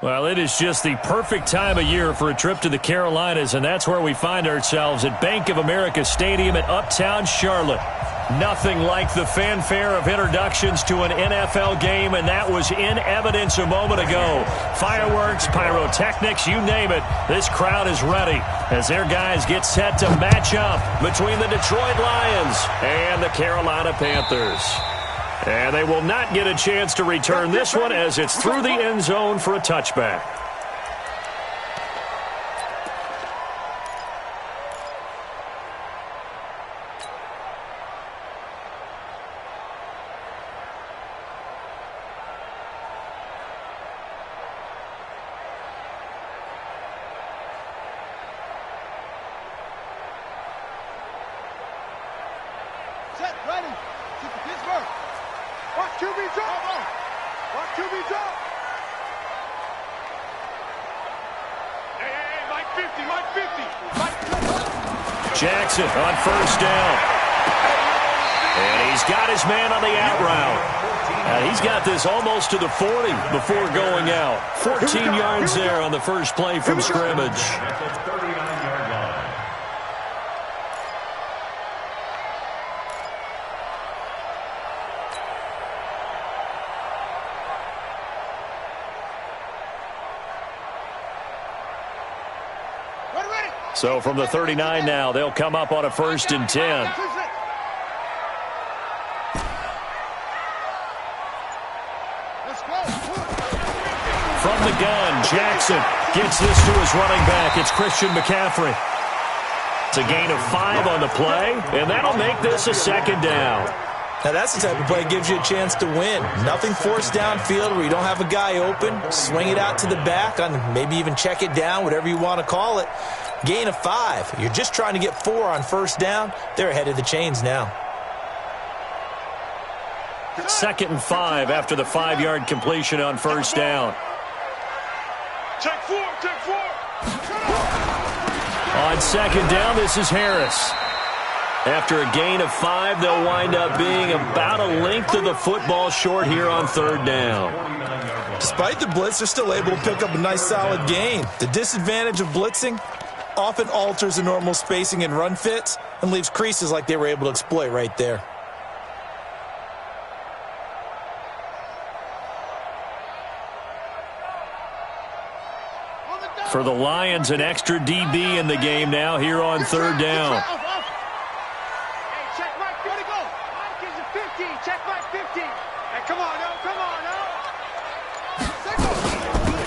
Well, it is just the perfect time of year for a trip to the Carolinas, and that's where we find ourselves at Bank of America Stadium in Uptown Charlotte. Nothing like the fanfare of introductions to an NFL game, and that was in evidence a moment ago. Fireworks, pyrotechnics, you name it. This crowd is ready as their guys get set to match up between the Detroit Lions and the Carolina Panthers. And they will not get a chance to return this one as it's through the end zone for a touchback. Set, ready. Keep the Pittsburgh. Watch QB drop. Watch QB drop. Hey, Mike 50, Mike 50. Jackson on first down. And he's got his man on the out route. And he's got this almost to the 40 before going out. 14 yards there on the first play from scrimmage. So from the 39 now, they'll come up on a 1st and 10. From the gun, Jackson gets this to his running back. It's Christian McCaffrey. It's a gain of 5 on the play, and that'll make this a 2nd down. Now, that's the type of play that gives you a chance to win. Nothing forced downfield where you don't have a guy open. Swing it out to the back, on maybe even check it down, whatever you want to call it. Gain of 5. You're just trying to get 4 on 1st down. They're ahead of the chains now. 2nd and 5 after the 5-yard completion on 1st down. Check 4, check 4. On 2nd down, this is Harris. After a gain of 5, they'll wind up being about a length of the football short here on 3rd down. Despite the blitz, they're still able to pick up a nice solid gain. The disadvantage of blitzing often alters the normal spacing and run fits and leaves creases like they were able to exploit right there. For the Lions, an extra DB in the game now here on 3rd down. Check Mike, where'd he go? Mike is a 50. Check Mike 50. Hey, come on, no, come on, no.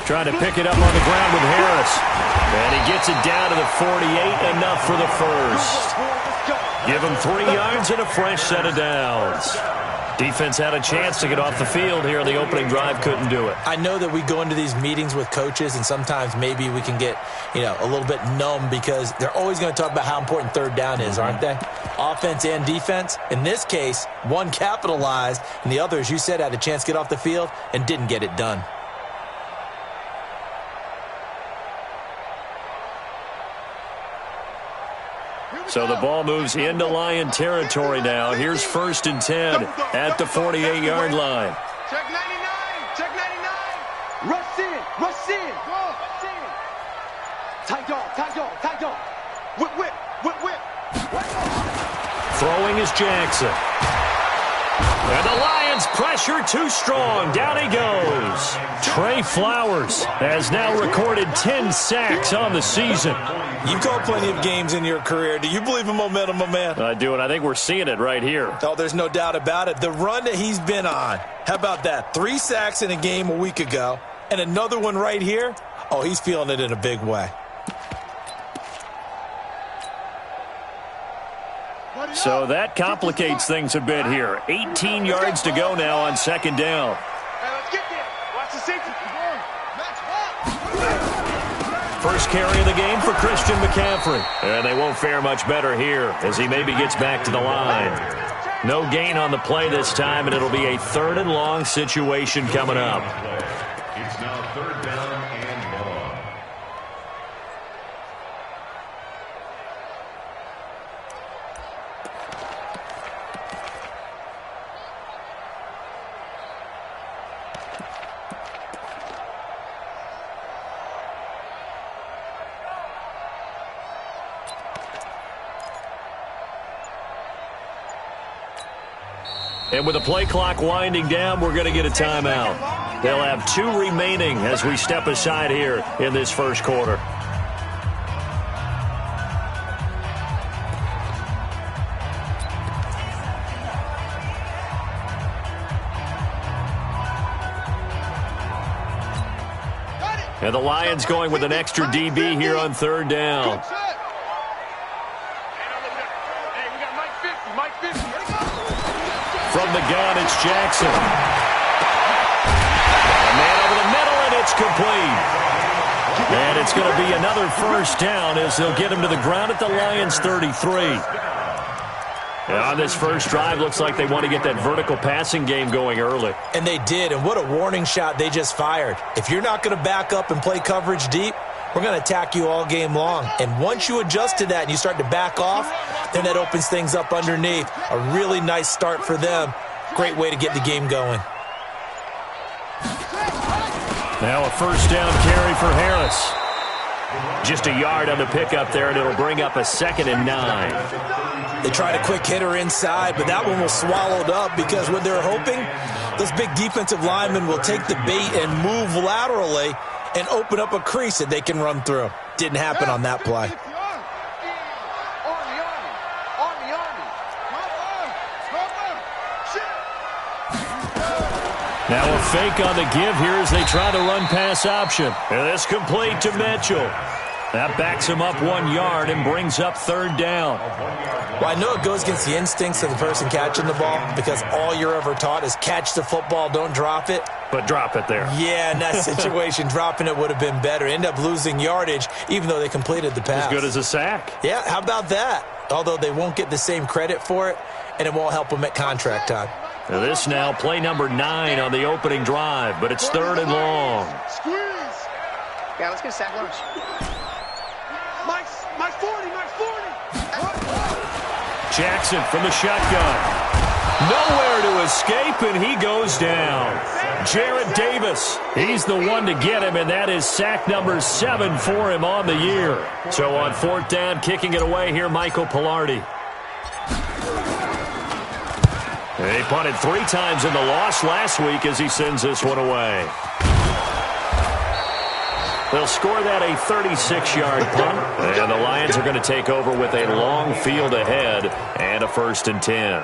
Trying to pick it up on the ground with Harris. And he gets it down to the 48, enough for the first. Give him 3 yards and a fresh set of downs. Defense had a chance to get off the field here in the opening drive, couldn't do it. I know that we go into these meetings with coaches, and sometimes maybe we can get, a little bit numb because they're always going to talk about how important 3rd down is, aren't they? Offense and defense. In this case, one capitalized, and the other, as you said, had a chance to get off the field and didn't get it done. So the ball moves into Lion territory now. Here's 1st and 10 at the 48-yard line. Check 99, check 99. Rush in, rush in. Go, rush in. Tight dog, tight dog, tight dog. Whip, whip, whip, whip. Throwing is Jackson. And the Lions pressure too strong. Down he goes. Trey Flowers has now recorded 10 sacks on the season. You've called plenty of games in your career. Do you believe in momentum, my man? I do, and I think we're seeing it right here. Oh, there's no doubt about it. The run that he's been on. How about that? 3 sacks in a game a week ago, and another one right here. Oh, he's feeling it in a big way. So that complicates things a bit here. 18 yards to go now on 2nd down. Hey, let's get there. Watch the safety. First carry of the game for Christian McCaffrey. And they won't fare much better here as he maybe gets back to the line. No gain on the play this time, and it'll be a 3rd and long situation coming up. It's now 3rd down and long. And with the play clock winding down, we're going to get a timeout. They'll have 2 remaining as we step aside here in this first quarter. And the Lions going with an extra DB here on 3rd down. From the gun, it's Jackson. A man over the middle, and it's complete. And it's going to be another first down as they'll get him to the ground at the Lions' 33. And on this first drive, looks like they want to get that vertical passing game going early. And they did, and what a warning shot they just fired. If you're not going to back up and play coverage deep, we're going to attack you all game long. And once you adjust to that and you start to back off, then that opens things up underneath. A really nice start for them. Great way to get the game going. Now a first down carry for Harris. Just a yard on the pickup there, and it'll bring up a 2nd and 9. They tried a quick hitter inside, but that one was swallowed up because what they're hoping, those big defensive linemen will take the bait and move laterally and open up a crease that they can run through. Didn't happen on that play. Now a fake on the give here as they try the run-pass option. And it's complete to Mitchell. That backs him up 1 yard and brings up 3rd down. Well, I know it goes against the instincts of the person catching the ball because all you're ever taught is catch the football, don't drop it. But drop it there. Yeah, in that situation, dropping it would have been better. End up losing yardage even though they completed the pass. As good as a sack. Yeah, how about that? Although they won't get the same credit for it, and it won't help them at contract time. Now this now play number 9 on the opening drive, but it's 3rd and long. Squeeze. Yeah, let's get a sack lunch. My 40, my 40. Jackson from the shotgun. Nowhere to escape, and he goes down. Jarrett Davis, he's the one to get him, and that is sack number 7 for him on the year. So on 4th down, kicking it away here, Michael Pilardi. He punted 3 times in the loss last week as he sends this one away. They'll score that a 36-yard punt, and the Lions are going to take over with a long field ahead and a 1st and 10.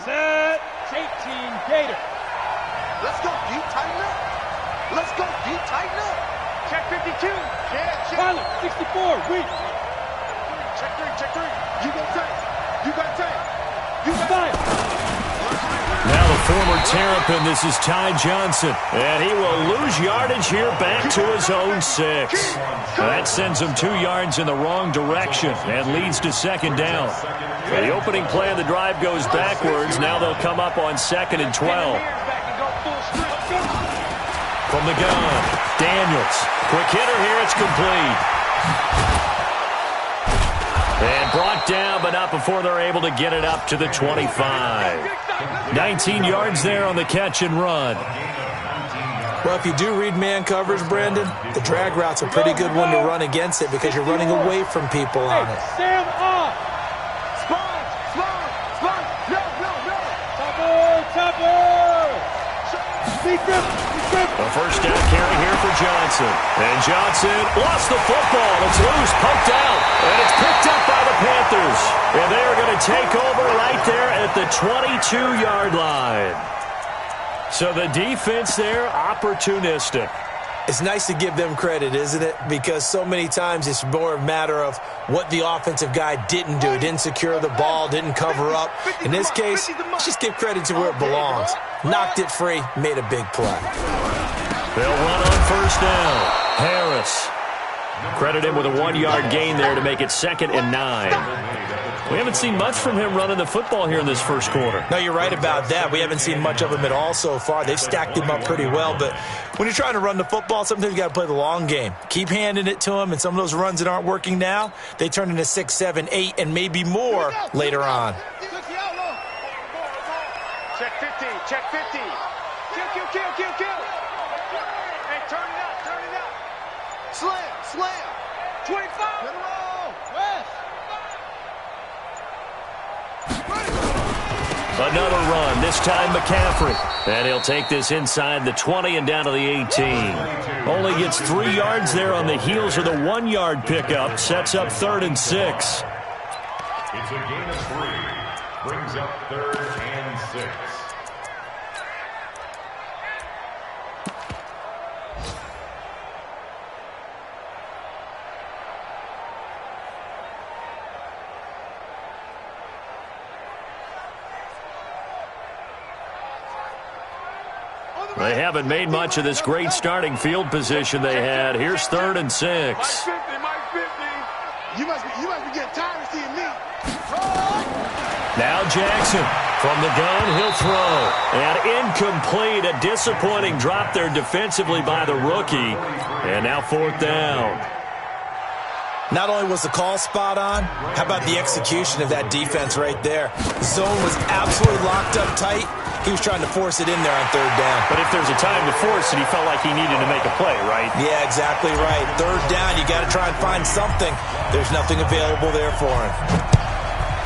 Set. 18 Gator. Let's go deep, tighten up. Let's go deep, tighten up. Check 52. Check. Pilot, 64, weak. Check 3. You go tight. You got tight. You got tight. Now the former Terrapin, this is Ty Johnson. And he will lose yardage here back to his own 6. That sends him 2 yards in the wrong direction and leads to 2nd down. The opening play of the drive goes backwards. Now they'll come up on 2nd and 12. From the gun, Daniels. Quick hitter here, it's complete. And brought down, but not before they're able to get it up to the 25. 19 yards there on the catch and run. Well, if you do read man coverage, Brandon, the drag route's a pretty good one to run against it because you're running away from people on it. Stand off. Spot. No. Topper. Secret. A first down carry here for Johnson. And Johnson lost the football. It's loose, poked out. And it's picked up by the Panthers. And they are going to take over right there at the 22-yard line. So the defense there, opportunistic. It's nice to give them credit, isn't it? Because so many times it's more a matter of what the offensive guy didn't do. Didn't secure the ball, didn't cover up. In this case, let's just give credit to where it belongs. Knocked it free, made a big play. They'll run on first down. Harris. Credit him with a 1-yard gain there to make it 2nd and 9. We haven't seen much from him running the football here in this first quarter. No, you're right about that. We haven't seen much of him at all so far. They've stacked him up pretty well, but when you're trying to run the football, sometimes you got to play the long game. Keep handing it to him, and some of those runs that aren't working now, they turn into 6, 7, 8, and maybe more later on. Check 50, check 50. Kill. Hey, turn it up. Slam. 25. West. Another run, this time McCaffrey. And he'll take this inside the 20 and down to the 18. Only gets 3 yards there on the heels of the 1-yard pickup. Sets up 3rd and 6. It's a gain of 3. Brings up 3rd and 6. They haven't made much of this great starting field position they had. Here's 3rd and 6. Mike 50. You must be getting tired of seeing me. Now Jackson from the gun, he'll throw. And incomplete, a disappointing drop there defensively by the rookie. And now 4th down. Not only was the call spot on, how about the execution of that defense right there? The zone was absolutely locked up tight. He was trying to force it in there on 3rd down. But if there's a time to force it, he felt like he needed to make a play, right? Yeah, exactly right. 3rd down, you got to try and find something. There's nothing available there for him.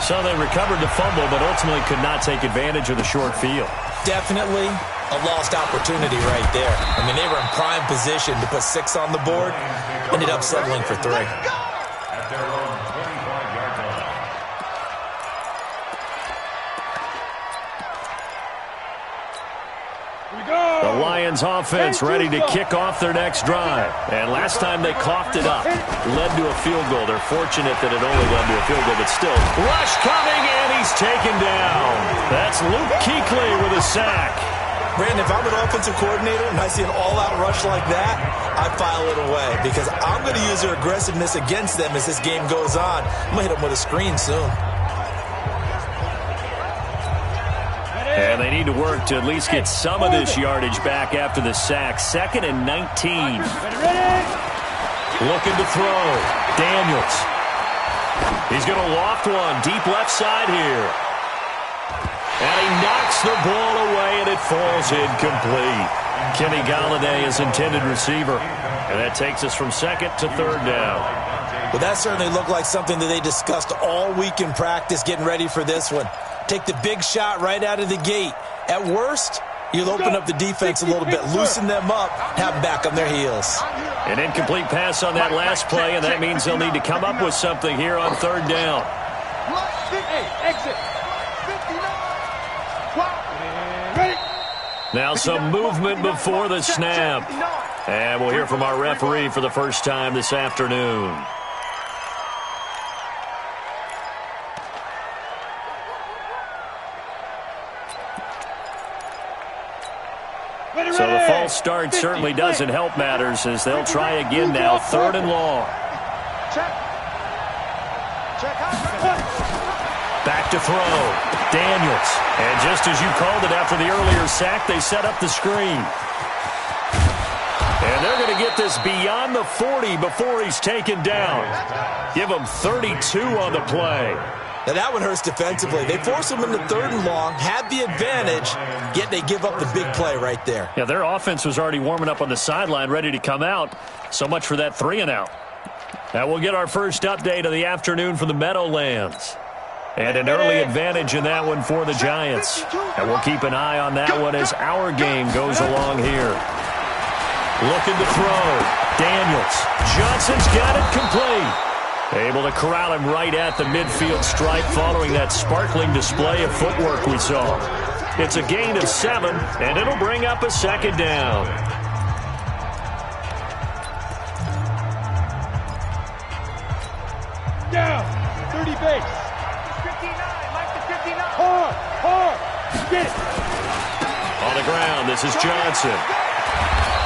So they recovered the fumble, but ultimately could not take advantage of the short field. Definitely a lost opportunity right there. I mean, they were in prime position to put 6 on the board. Ended up settling for 3. At their own 25-yard line. The Lions offense ready to kick off their next drive. And last time they coughed it up, led to a field goal. They're fortunate that it only led to a field goal, but still. Rush coming, and he's taken down. That's Luke Kuechly with a sack. Brandon, if I'm an offensive coordinator and I see an all-out rush like that, I file it away because I'm going to use their aggressiveness against them as this game goes on. I'm going to hit them with a screen soon. And they need to work to at least get some of this yardage back after the sack. 2nd and 19. Looking to throw. Daniels. He's going to loft one deep left side here. And he knocks the ball away, and it falls incomplete. Kenny Galladay is intended receiver. And that takes us from 2nd to 3rd down. Well, that certainly looked like something that they discussed all week in practice getting ready for this one. Take the big shot right out of the gate. At worst, you'll open up the defense a little bit, loosen them up, have them back on their heels. An incomplete pass on that last play, and that means they'll need to come up with something here on 3rd down. Exit. Now some movement before the snap. And we'll hear from our referee for the first time this afternoon. So the false start certainly doesn't help matters as they'll try again now, 3rd and long. Back to throw. Daniels. And just as you called it after the earlier sack, they set up the screen. And they're going to get this beyond the 40 before he's taken down. Give him 32 on the play. Now that one hurts defensively. They force him into 3rd and long, had the advantage, yet they give up the big play right there. Yeah, their offense was already warming up on the sideline, ready to come out. So much for that 3 and out. Now we'll get our first update of the afternoon from the Meadowlands. And an early advantage in that one for the Giants. And we'll keep an eye on that one as our game goes along here. Looking to throw. Daniels. Johnson's got it complete. Able to corral him right at the midfield stripe following that sparkling display of footwork we saw. It's a gain of 7, and it'll bring up a 2nd down. Down. 30 base. 59. Mike to 59. Hard. Get it. On the ground, this is Johnson.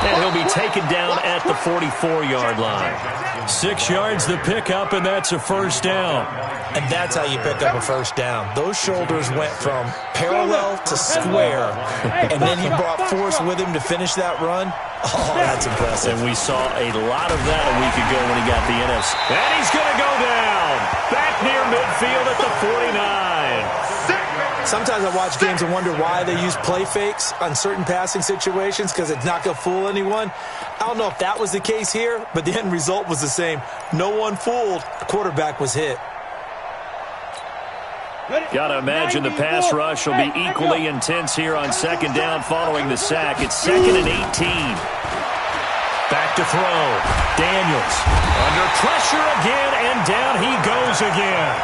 And he'll be taken down at the 44-yard line. 6 yards the pickup, and that's a first down. And that's how you pick up a first down. Those shoulders went from parallel to square, and then he brought force with him to finish that run. Oh, that's impressive. And we saw a lot of that a week ago when he got the NFC. And he's going to go down. Back near midfield at the 49. Sometimes I watch games and wonder why they use play fakes on certain passing situations, because it's not going to fool anyone. I don't know if that was the case here, but the end result was the same. No one fooled. The quarterback was hit. Got to imagine the pass rush will be equally intense here on second down following the sack. It's 2nd and 18. Back to throw. Daniels under pressure again, and down he goes again.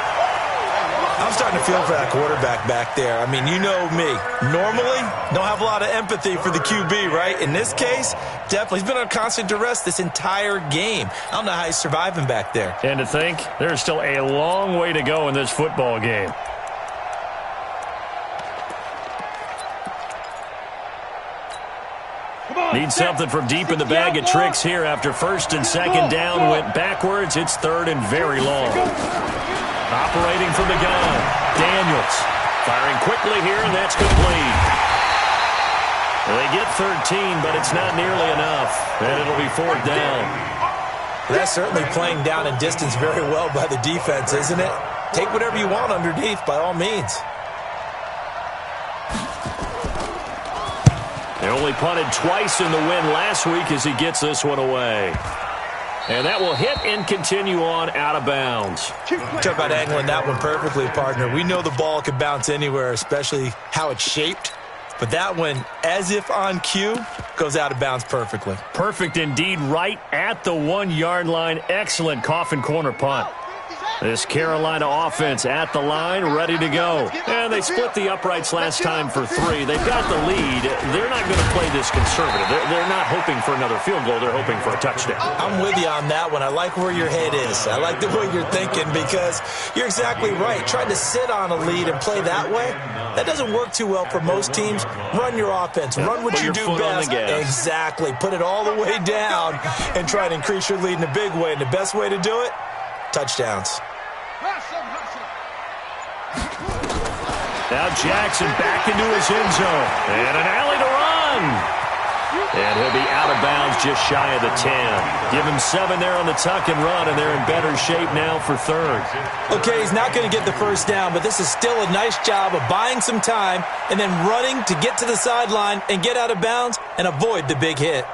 I'm starting to feel for that quarterback back there. I mean, you know me. Normally, don't have a lot of empathy for the QB, right? In this case, definitely. He's been on constant duress this entire game. I don't know how he's surviving back there. And to think, there's still a long way to go in this football game. Need something from deep in the bag of tricks here after first and second down went backwards. It's 3rd and very long. Operating from the gun, Daniels firing quickly here, and that's complete. They get 13, but it's not nearly enough, and it'll be 4th down. That's certainly playing down and distance very well by the defense, isn't it? Take whatever you want underneath, by all means. They only punted twice in the win last week as he gets this one away. And that will hit and continue on out of bounds. Talk about angling that one perfectly, partner. We know the ball can bounce anywhere, especially how it's shaped. But that one, as if on cue, goes out of bounds perfectly. Perfect indeed, right at the 1-yard line. Excellent coffin corner punt. This Carolina offense at the line, ready to go. And they split the uprights last time for 3. They've got the lead. They're not going to play this conservative. They're not hoping for another field goal. They're hoping for a touchdown. I'm with you on that one. I like where your head is. I like the way you're thinking, because you're exactly right. Trying to sit on a lead and play that way, that doesn't work too well for most teams. Run your offense. Run what you do best. Exactly. Put it all the way down and try to increase your lead in a big way. And the best way to do it, touchdowns. Now Jackson back into his end zone. And an alley to run. And he'll be out of bounds just shy of the 10. Give him 7 there on the tuck and run, and they're in better shape now for 3rd. Okay, he's not going to get the first down, but this is still a nice job of buying some time and then running to get to the sideline and get out of bounds and avoid the big hit.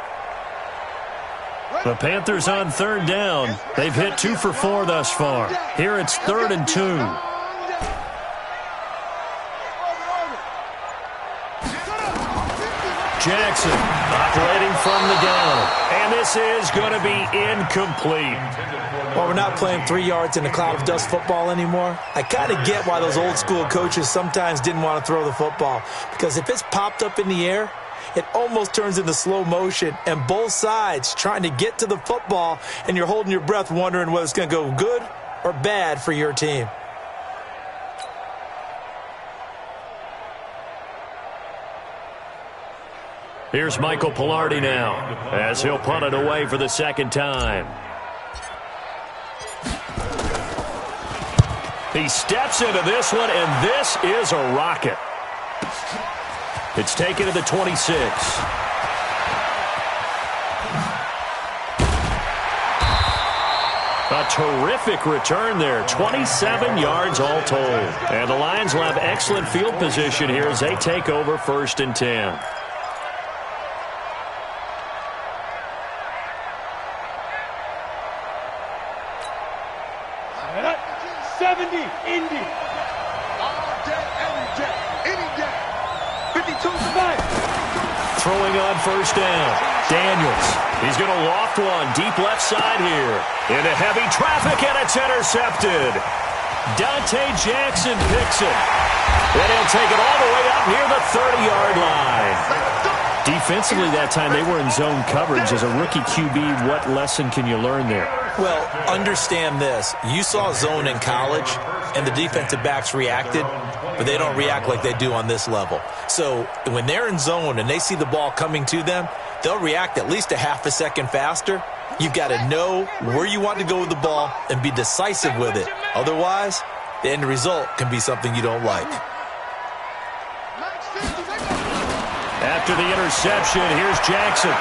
The Panthers on 3rd down. They've hit 2 for 4 thus far. Here it's 3rd and 2. Jackson operating from the gun. And this is going to be incomplete. Well, we're not playing 3 yards in a cloud of dust football anymore. I kind of get why those old school coaches sometimes didn't want to throw the football. Because if it's popped up in the air, it almost turns into slow motion, and both sides trying to get to the football, and you're holding your breath wondering whether it's going to go good or bad for your team. Here's Michael Pilardi now as he'll punt it away for the 2nd time. He steps into this one, and this is a rocket. It's taken to the 26. A terrific return there. 27 yards all told. And the Lions will have excellent field position here as they take over 1st and 10. Indy. All day, every day, any day. 52 tonight. Throwing on 1st down. Daniels. He's going to loft one deep left side here. Into heavy traffic, and it's intercepted. Dante Jackson picks it. And he'll take it all the way up near the 30-yard line. Defensively that time, they were in zone coverage. As a rookie QB, what lesson can you learn there? Well, understand this. You saw zone in college, and the defensive backs reacted, but they don't react like they do on this level. So when they're in zone and they see the ball coming to them, they'll react at least a half a second faster. You've got to know where you want to go with the ball and be decisive with it. Otherwise, the end result can be something you don't like. After the interception, here's Jackson.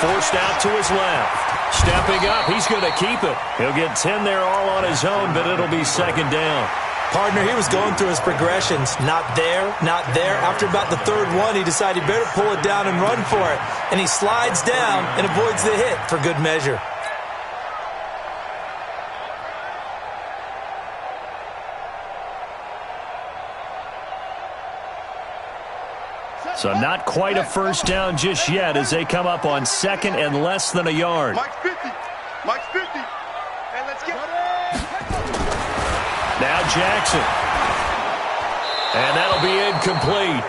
Forced out to his left. Stepping up, he's going to keep it. He'll get 10 there all on his own, but it'll be second down. Partner, he was going through his progressions. Not there, not there. After about the third one, he decided he better pull it down and run for it. And he slides down and avoids the hit for good measure. So not quite a first down just yet as they come up on second and less than a yard. Mike's 50. Mike's 50. And let's get Now Jackson. And that'll be incomplete.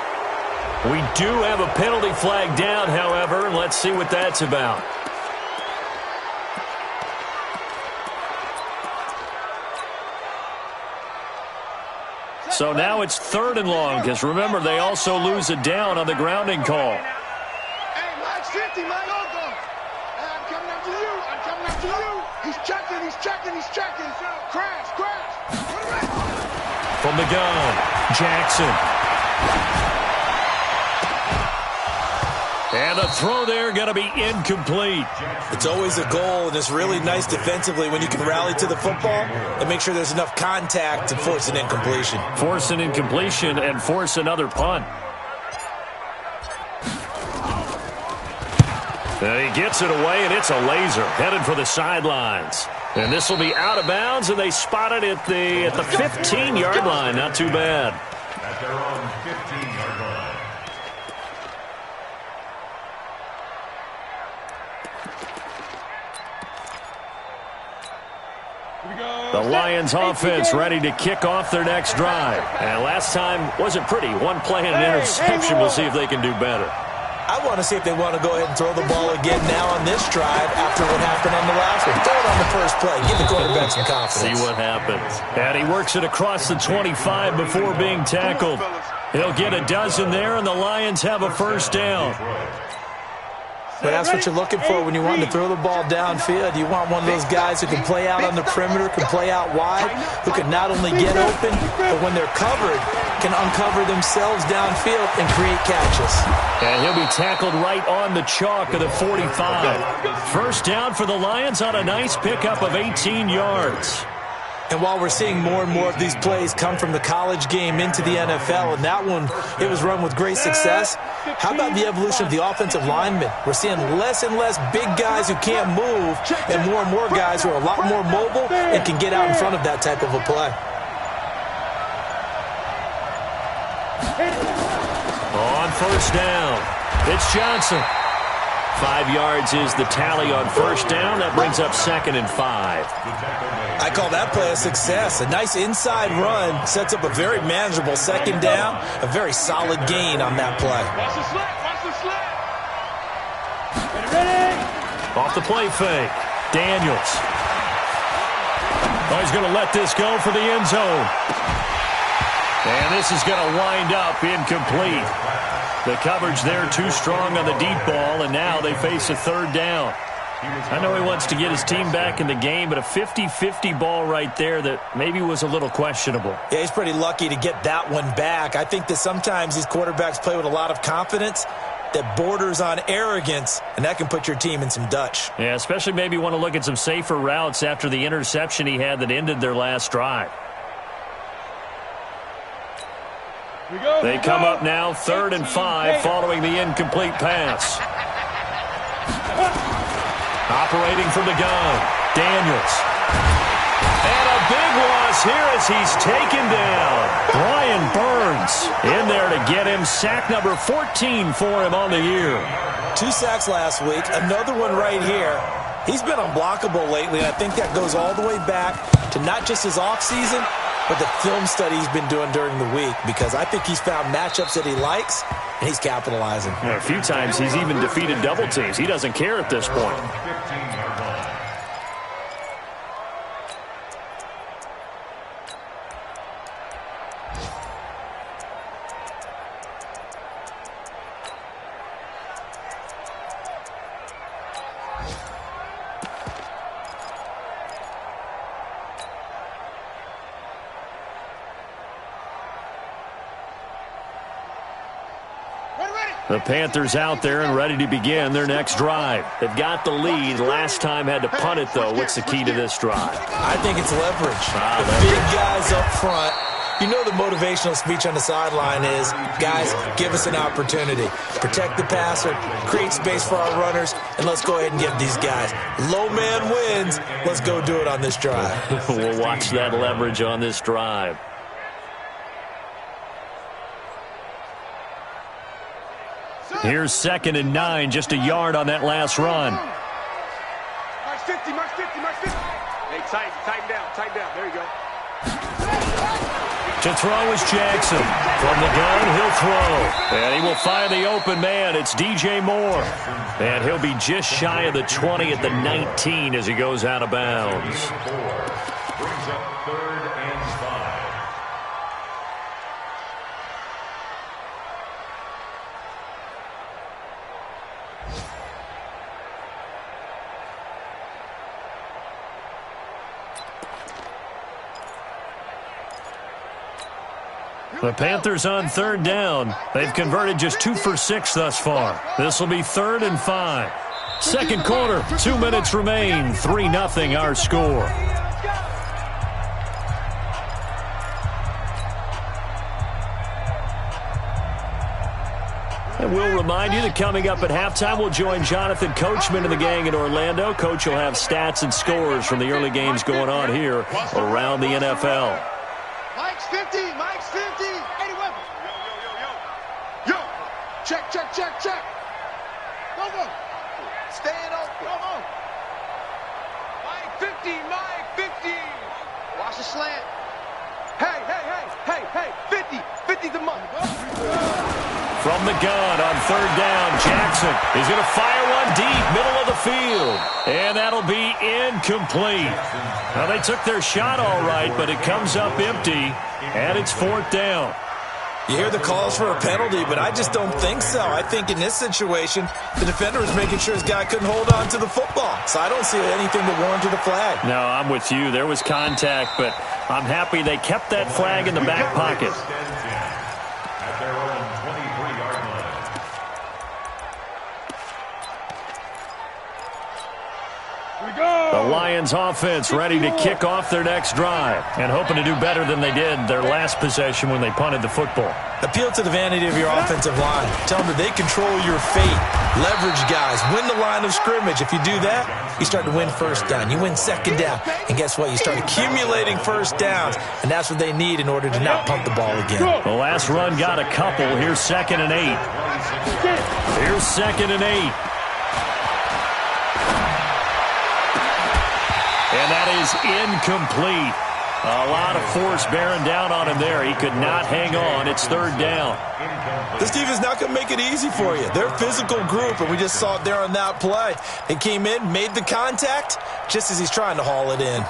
We do have a penalty flag down, however. Let's see what that's about. So now it's 3rd and long, because remember, they also lose a down on the grounding call. Hey, Mike's 50, Mike. I'm coming after you. I'm coming after you. He's checking, he's checking, he's checking. Crash, crash. From the gun, Jackson. And the throw there going to be incomplete. It's always a goal, and it's really nice defensively when you can rally to the football and make sure there's enough contact to force an incompletion. Force an incompletion and force another punt. And he gets it away, and it's a laser headed for the sidelines. And this will be out of bounds, and they spot it at the 15-yard line. Not too bad. At their own 15-yard line. The Lions offense ready to kick off their next drive. And last time wasn't pretty. One play and an interception. We'll see if they can do better. I want to see if they want to go ahead and throw the ball again now on this drive after what happened on the last one. Throw it on the first play. Give the quarterback some confidence. See what happens. And he works it across the 25 before being tackled. He'll get a dozen there, and the Lions have a first down. But that's what you're looking for when you want to throw the ball downfield. You want one of those guys who can play out on the perimeter, can play out wide, who can not only get open, but when they're covered, can uncover themselves downfield and create catches. And he'll be tackled right on the chalk of the 45. First down for the Lions on a nice pickup of 18 yards. And while we're seeing more and more of these plays come from the college game into the NFL, and that one, it was run with great success, how about the evolution of the offensive linemen? We're seeing less and less big guys who can't move and more guys who are a lot more mobile and can get out in front of that type of a play. On first down, it's Johnson. 5 yards is the tally on first down. That brings up 2nd and 5. I call that play a success. A nice inside run sets up a very manageable second down. A very solid gain on that play. Watch the slip, watch the slip. Off the play fake, Daniels. Oh, he's going to let this go for the end zone. And this is going to wind up incomplete. The coverage there too strong on the deep ball, and now they face a 3rd down. I know he wants to get his team back in the game, but a 50-50 ball right there that maybe was a little questionable. Yeah, he's pretty lucky to get that one back. I think that sometimes these quarterbacks play with a lot of confidence that borders on arrogance, and that can put your team in some Dutch. Yeah, especially maybe want to look at some safer routes after the interception he had that ended their last drive. They come up now 3rd and 5 following the incomplete pass. Operating from the gun, Daniels. And a big loss here as he's taken down. Brian Burns in there to get him. Sack number 14 for him on the year. 2 sacks last week, another one right here. He's been unblockable lately, and I think that goes all the way back to not just his offseason, but the film study he's been doing during the week, because I think he's found matchups that he likes, and he's capitalizing. Yeah, a few times he's even defeated double teams. He doesn't care at this point. 15-yard line. The Panthers out there and ready to begin their next drive. They've got the lead. Last time had to punt it, though. What's the key to this drive? I think it's leverage. The big guys up front. You know the motivational speech on the sideline is, guys, give us an opportunity. Protect the passer, create space for our runners, and let's go ahead and give these guys. Low man wins. Let's go do it on this drive. We'll watch that leverage on this drive. Here's 2nd and 9, just a yard on that last run. March 50, March 50, March 50. Hey, tighten down. There you go. To throw is Jackson. From the gun, he'll throw. And he will find the open man. It's DJ Moore. And he'll be just shy of the 20 at the 19 as he goes out of bounds. Brings up 3rd and 5. The Panthers on 3rd down. They've converted just 2 for 6 thus far. This will be 3rd and 5. Second quarter, 2 minutes remain. 3-0 our score. And we'll remind you that coming up at halftime, we'll join Jonathan Coachman and the gang in Orlando. Coach will have stats and scores from the early games going on here around the NFL. Mike's 50, Mike's 50. 80 weapons. Yo. Check. Go. Stand open. Go. Mike 50, Mike 50. Watch the slant. Hey. 50 the money. From the gun on 3rd down, Jackson is going to fire one deep, middle of the field. And that'll be incomplete. Now, they took their shot all right, but it comes up empty, and it's 4th down. You hear the calls for a penalty, but I just don't think so. I think in this situation, the defender was making sure his guy couldn't hold on to the football. So I don't see anything that warranted a flag. No, I'm with you. There was contact, but I'm happy they kept that flag in the back pocket. At their own 23-yard line. The Lions offense ready to kick off their next drive and hoping to do better than they did their last possession when they punted the football. Appeal to the vanity of your offensive line. Tell them that they control your fate. Leverage guys. Win the line of scrimmage. If you do that, you start to win 1st down. You win 2nd down. And guess what? You start accumulating 1st downs. And that's what they need in order to not punt the ball again. The last run got a couple. Here's 2nd and 8. Here's 2nd and 8. And that is incomplete. A lot of force bearing down on him there. He could not hang on. It's 3rd down. This defense not going to make it easy for you. They're a physical group, and we just saw it there on that play. They came in, made the contact, just as he's trying to haul it in.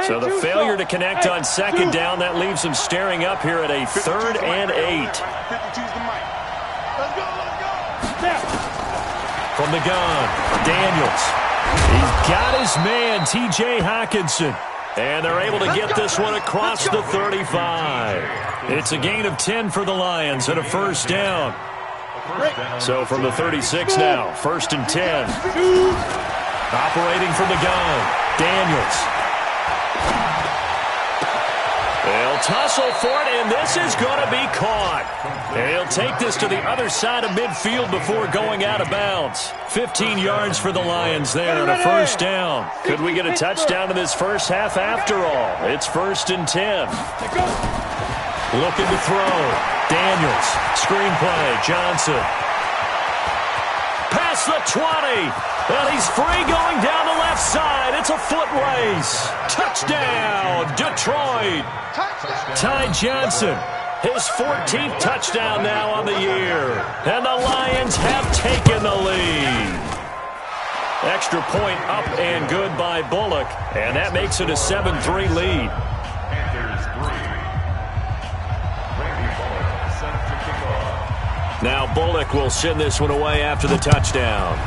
So the failure to connect on 2nd down, that leaves him staring up here at a 3rd and 8. From the gun, Daniels. He's got his man, T.J. Hockenson. And they're able to get this one across the 35. It's a gain of 10 for the Lions and a 1st down. So from the 36 now, 1st and 10. Operating from the gun, Daniels. They'll tussle for it, and this is going to be caught. And he'll take this to the other side of midfield before going out of bounds. 15 yards for the Lions there and a 1st down. Could we get a touchdown in this first half after all? It's 1st and 10. Looking to throw. Daniels. Screenplay. Johnson. Past the 20. And he's free going down the left side. It's a foot race. Touchdown, Detroit. Ty Johnson, his 14th touchdown now on the year. And the Lions have taken the lead. Extra point up and good by Bullock. And that makes it a 7-3 lead. Panthers 3. Randy Bullock set to kick off. Now Bullock will send this one away after the touchdown.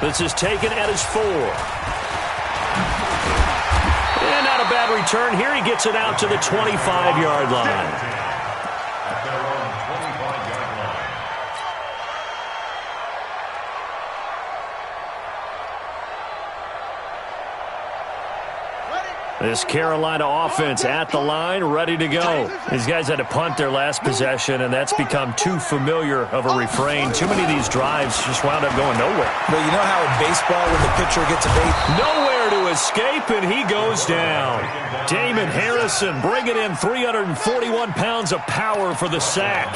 This is taken at his 4. And not a bad return. Here he gets it out to the 25-yard line. At their This Carolina offense at the line, ready to go. These guys had to punt their last possession, and that's become too familiar of a refrain. Too many of these drives just wound up going nowhere. Well, you know how in baseball when the pitcher gets a base? Nowhere to escape, and he goes down. Damon Harrison bringing in 341 pounds of power for the sack.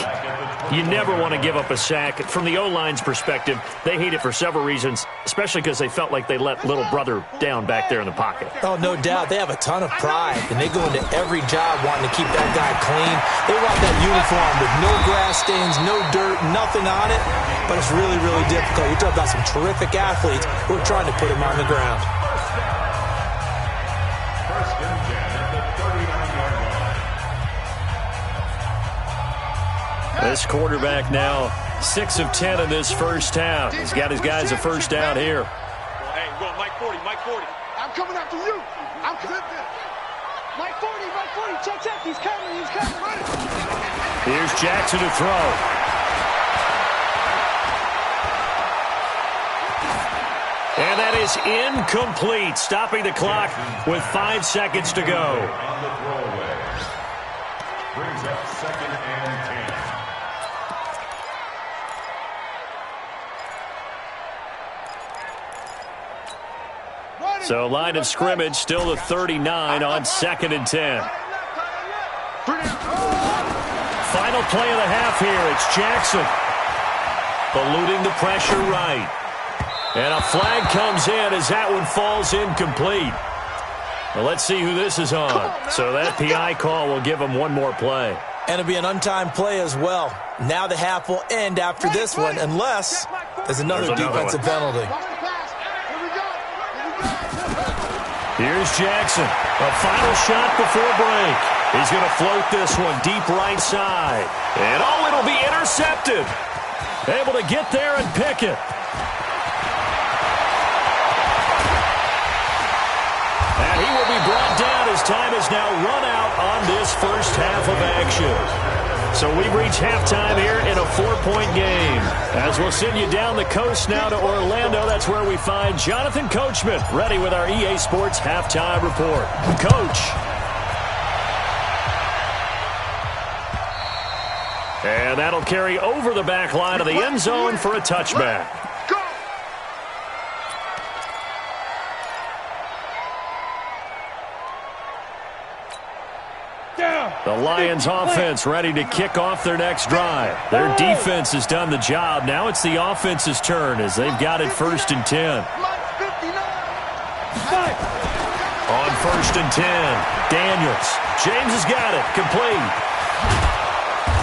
You never want to give up a sack. From the O-line's perspective, they hate it for several reasons, especially because they felt like they let little brother down back there in the pocket. Oh, no doubt. They have a ton of pride, and they go into every job wanting to keep that guy clean. They want that uniform with no grass stains, no dirt, nothing on it, but it's really, really difficult. You're talking about some terrific athletes who are trying to put him on the ground. First and 10 at the 39-yard line. This quarterback now 6 of 10 in this first half. He's got his guys a first down here. Hey, we're going Mike 40, Mike 40. I'm coming after you. I'm coming. Mike 40, Mike 40. Check. He's coming. Here's Jackson to throw. And that is incomplete, stopping the clock with 5 seconds to go. On the throwaway. Brings up second and 10. So line of scrimmage still the 39 on 2nd and 10. Final play of the half here. It's Jackson eluding the pressure right. And a flag comes in as that one falls incomplete. Well, let's see who this is on. So that PI call will give him one more play. And it'll be an untimed play as well. Now the half will end after this one unless there's another defensive penalty. Here's Jackson. A final shot before break. He's going to float this one deep right side. And it'll be intercepted. Able to get there and pick it. And he will be brought down as time is now run out on this first half of action. So we've reached halftime here in a 4-point game. As we'll send you down the coast now to Orlando, that's where we find Jonathan Coachman ready with our EA Sports halftime report. Coach. And that'll carry over the back line of the end zone for a touchback. The Lions offense ready to kick off their next drive. Their defense has done the job. Now it's the offense's turn as they've got it 1st and 10. On 1st and 10, Daniels. James has got it. Complete.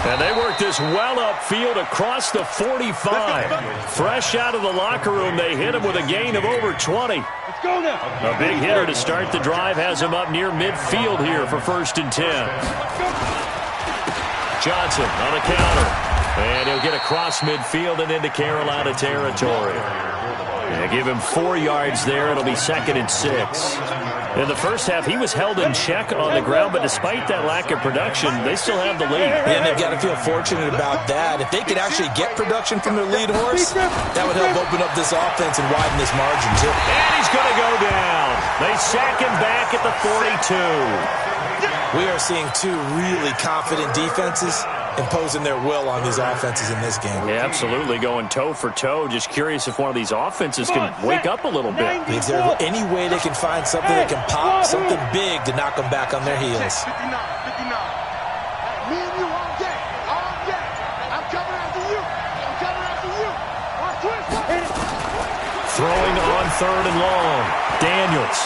And they work this well upfield across the 45. Fresh out of the locker room, they hit him with a gain of over 20. Let's go now. A big hitter to start the drive has him up near midfield here for 1st and 10. Johnson on a counter. And he'll get across midfield and into Carolina territory. And give him 4 yards there. It'll be 2nd and 6. In the first half, he was held in check on the ground, but despite that lack of production, they still have the lead. And they've got to feel fortunate about that. If they could actually get production from their lead horse, that would help open up this offense and widen this margin, too. And he's going to go down. They sack him back at the 42. We are seeing 2 really confident defenses imposing their will on these offenses in this game. Yeah, absolutely, going toe for toe. Just curious if one of these offenses can wake up a little bit. Is there any way they can find something that can pop, something big to knock them back on their heels? 59. Me and you all day. I'm coming after you. Throwing on 3rd and long. Daniels.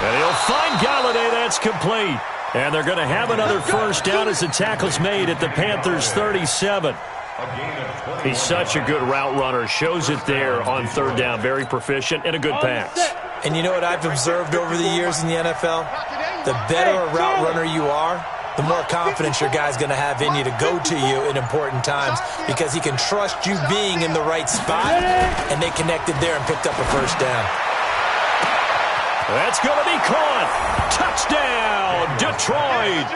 And he'll find Galladay. That's complete. And they're going to have another first down as the tackle's made at the Panthers' 37. He's such a good route runner. Shows it there on 3rd down. Very proficient and a good pass. And you know what I've observed over the years in the NFL? The better a route runner you are, the more confidence your guy's going to have in you to go to you in important times because he can trust you being in the right spot, and they connected there and picked up a first down. That's going to be caught. Touchdown, Detroit.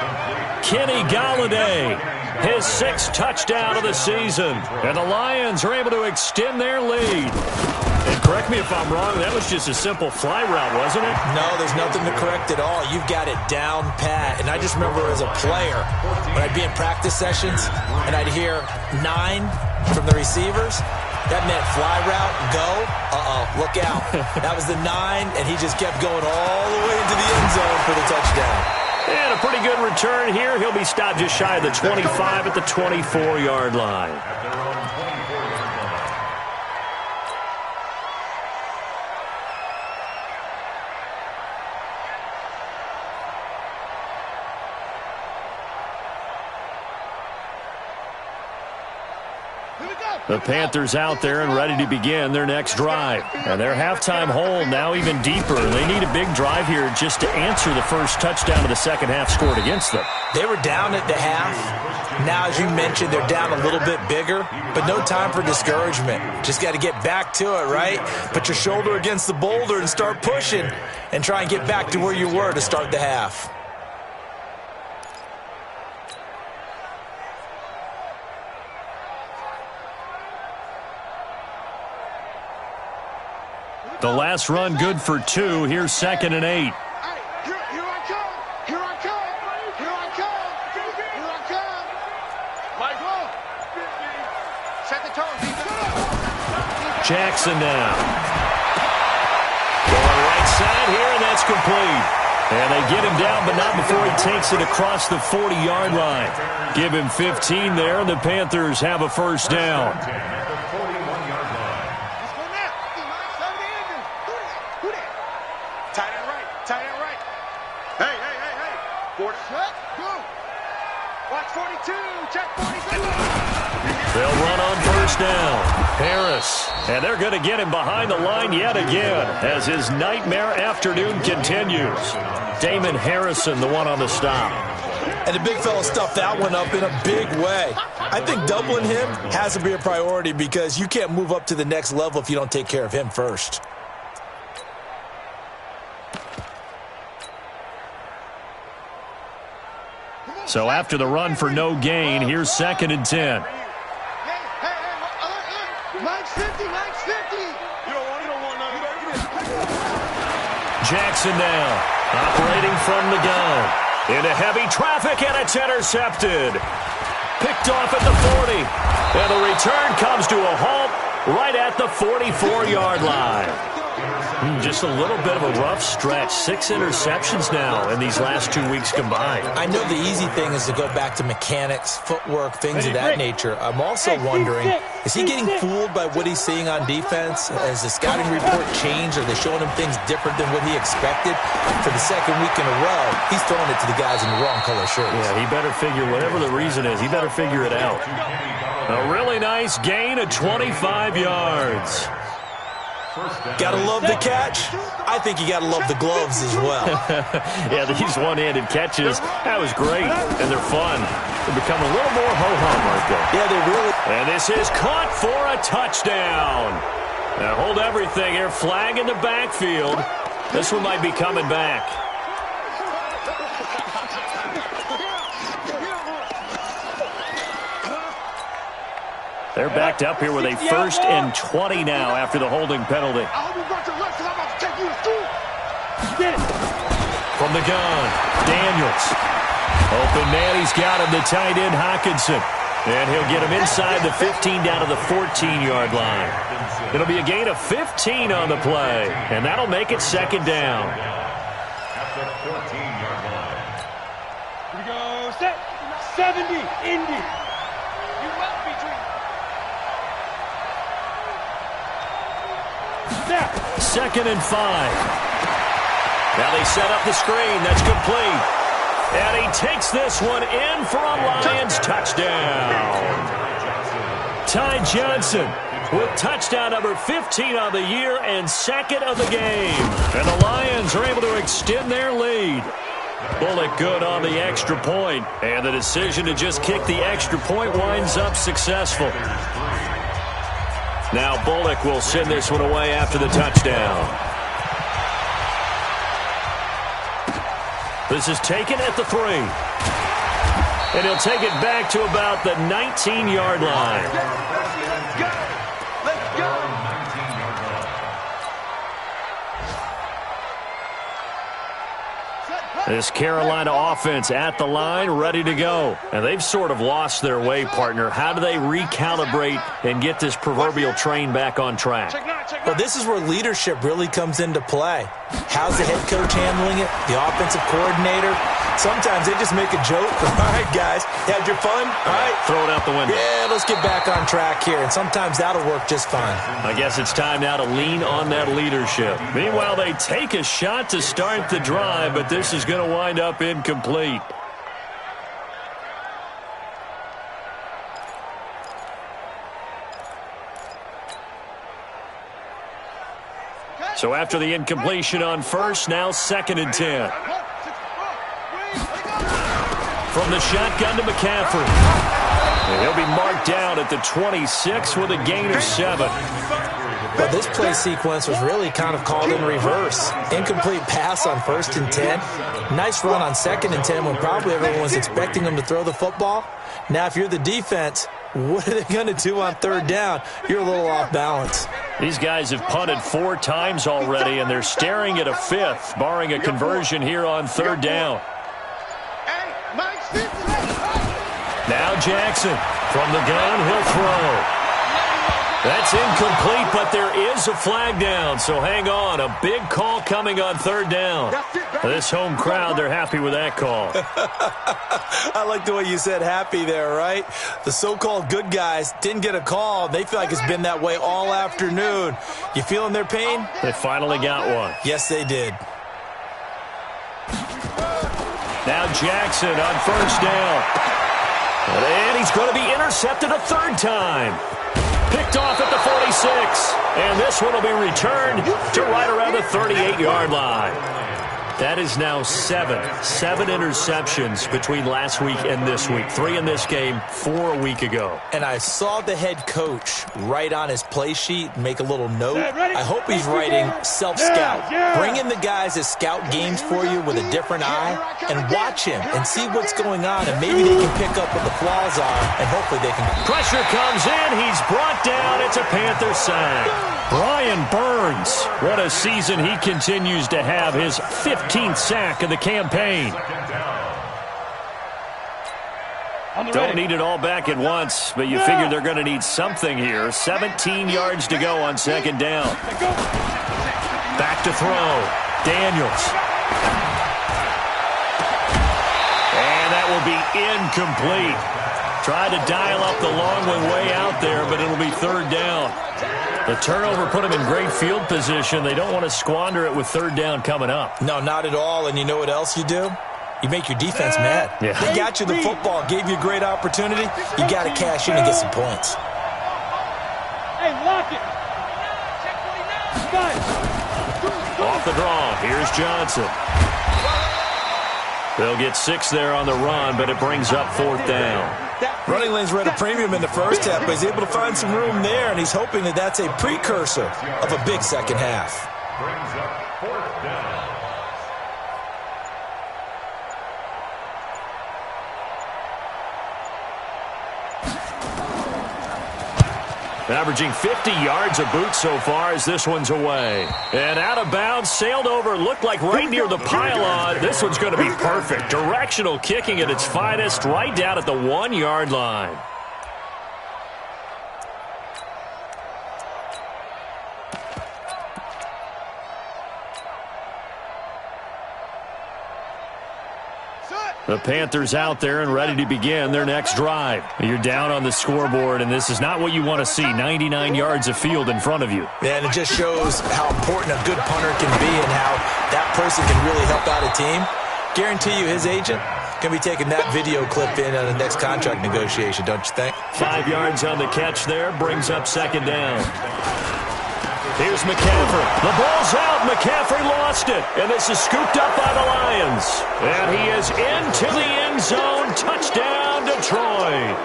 Kenny Galladay, his 6th touchdown of the season. And the Lions are able to extend their lead. And correct me if I'm wrong, that was just a simple fly route, wasn't it? No, there's nothing to correct at all. You've got it down pat. And I just remember as a player, when I'd be in practice sessions and I'd hear 9 from the receivers, that meant fly route, go, look out. That was the 9, and he just kept going all the way into the end zone for the touchdown. And a pretty good return here. He'll be stopped just shy of the 25 at the 24-yard line. The Panthers out there and ready to begin their next drive. And their halftime hole now even deeper. They need a big drive here just to answer the first touchdown of the second half scored against them. They were down at the half. Now, as you mentioned, they're down a little bit bigger, but no time for discouragement. Just got to get back to it, right? Put your shoulder against the boulder and start pushing and try and get back to where you were to start the half. The last run good for 2. Here's 2nd and 8. Here I come. Here I come. Here I come. Here I come. Mike, go. Set the tone. Jackson now. Going right side here, and that's complete. And they get him down, but not before he takes it across the 40-yard line. Give him 15 there, and the Panthers have a first down. They'll run on first down. Harris. And they're going to get him behind the line yet again as his nightmare afternoon continues. Damon Harrison, the one on the stop. And the big fella stuffed that one up in a big way. I think doubling him has to be a priority because you can't move up to the next level if you don't take care of him first. So after the run for no gain, here's 2nd and 10. Jackson now, operating from the gun. Into heavy traffic, and it's intercepted. Picked off at the 40. And the return comes to a halt right at the 44-yard line. Just a little bit of a rough stretch. 6 interceptions now in these last 2 weeks combined. I know the easy thing is to go back to mechanics, footwork, things of that nature. I'm also wondering, is he getting fooled by what he's seeing on defense? Has the scouting report changed? Are they showing him things different than what he expected? For the second week in a row, he's throwing it to the guys in the wrong color shirts. Yeah, he better figure, whatever the reason is, he better figure it out. A really nice gain of 25 yards. Gotta love the catch. I think you gotta love the gloves as well. Yeah, these one-handed catches, that was great, and they're fun. They become a little more ho-hum, aren't they? Yeah, they really. And this is caught for a touchdown. Now hold everything here. Flag in the backfield. This one might be coming back. They're backed up here with a 1st and 20 now after the holding penalty. From the gun, Daniels. Open man, he's got him, the tight end, Hockenson. And he'll get him inside the 15 down to the 14-yard line. It'll be a gain of 15 on the play, and that'll make it 2nd down. At the 14-yard line. Here we go, set, 70, Indy. You must be dreaming. Now. 2nd and 5. Now they set up the screen. That's complete. And he takes this one in for a Lions touchdown. Ty Johnson with touchdown number 15 on the year and 2nd of the game. And the Lions are able to extend their lead. Bullock good on the extra point. And the decision to just kick the extra point winds up successful. Now Bullock will send this one away after the touchdown. This is taken at the 3. And he'll take it back to about the 19-yard line. Let's go. This Carolina offense at the line, ready to go. And they've sort of lost their way, partner. How do they recalibrate and get this proverbial train back on track? Well, this is where leadership really comes into play. How's the head coach handling it? The offensive coordinator? Sometimes they just make a joke. All right, guys, had your fun? All right. Throw it out the window. Yeah, let's get back on track here. And sometimes that'll work just fine. I guess it's time now to lean on that leadership. Meanwhile, they take a shot to start the drive, but this is going to wind up incomplete. So after the incompletion on first, now 2nd and 10. From the shotgun to McCaffrey. And he'll be marked down at the 26 with a gain of 7. But this play sequence was really kind of called in reverse. Incomplete pass on 1st and 10. Nice run on 2nd and 10 when probably everyone was expecting them to throw the football. Now, if you're the defense, what are they going to do on 3rd down? You're a little off balance. These guys have punted 4 times already, and they're staring at a 5th, barring a conversion here on 3rd down. Now Jackson from the gun, he'll throw. That's incomplete, but there is a flag down, so hang on. A big call coming on 3rd down. This home crowd, they're happy with that call. I like the way you said happy there, right? The so-called good guys didn't get a call. They feel like it's been that way all afternoon. You feeling their pain? They finally got one. Yes, they did. Now Jackson on 1st down. And he's going to be intercepted a 3rd time. Picked off at the 46. And this one will be returned to right around the 38-yard line. That is now 7 interceptions between last week and this week. 3 in this game, 4 a week ago. And I saw the head coach write on his play sheet, make a little note. I hope he's writing self-scout. Bring in the guys that scout games for you with a different eye and watch him and see what's going on, and maybe they can pick up what the flaws are, and hopefully they can. Pressure comes in. He's brought down. It's a Panther sack. Brian Burns, what a season he continues to have, his 15th sack of the campaign. Don't need it all back at once, but you figure they're going to need something here. 17 yards to go on 2nd down. Back to throw. Daniels. And that will be incomplete. Tried to dial up the long one way out there, but it'll be 3rd down. The turnover put them in great field position. They don't want to squander it with 3rd down coming up. No, not at all. And you know what else you do? You make your defense mad. Yeah. They got you the football, gave you a great opportunity. You got to cash in and get some points. Hey, lock it. Off the draw. Here's Johnson. They'll get 6 there on the run, but it brings up 4th down. Running lanes were at a premium in the first half, but he's able to find some room there, and he's hoping that that's a precursor of a big second half. Brings up 4th down. Averaging 50 yards a boot so far as this one's away. And out of bounds, sailed over, looked like right near the pylon. This one's going to be perfect. Directional kicking at its finest, right down at the 1-yard line. The Panthers out there and ready to begin their next drive. You're down on the scoreboard, and this is not what you want to see. 99 yards of field in front of you. Yeah, and it just shows how important a good punter can be and how that person can really help out a team. Guarantee you his agent can be taking that video clip in on the next contract negotiation, don't you think? 5 yards on the catch there, brings up 2nd down. Here's McCaffrey. The ball's out. McCaffrey lost it. And this is scooped up by the Lions. And he is into the end zone. Touchdown, Detroit.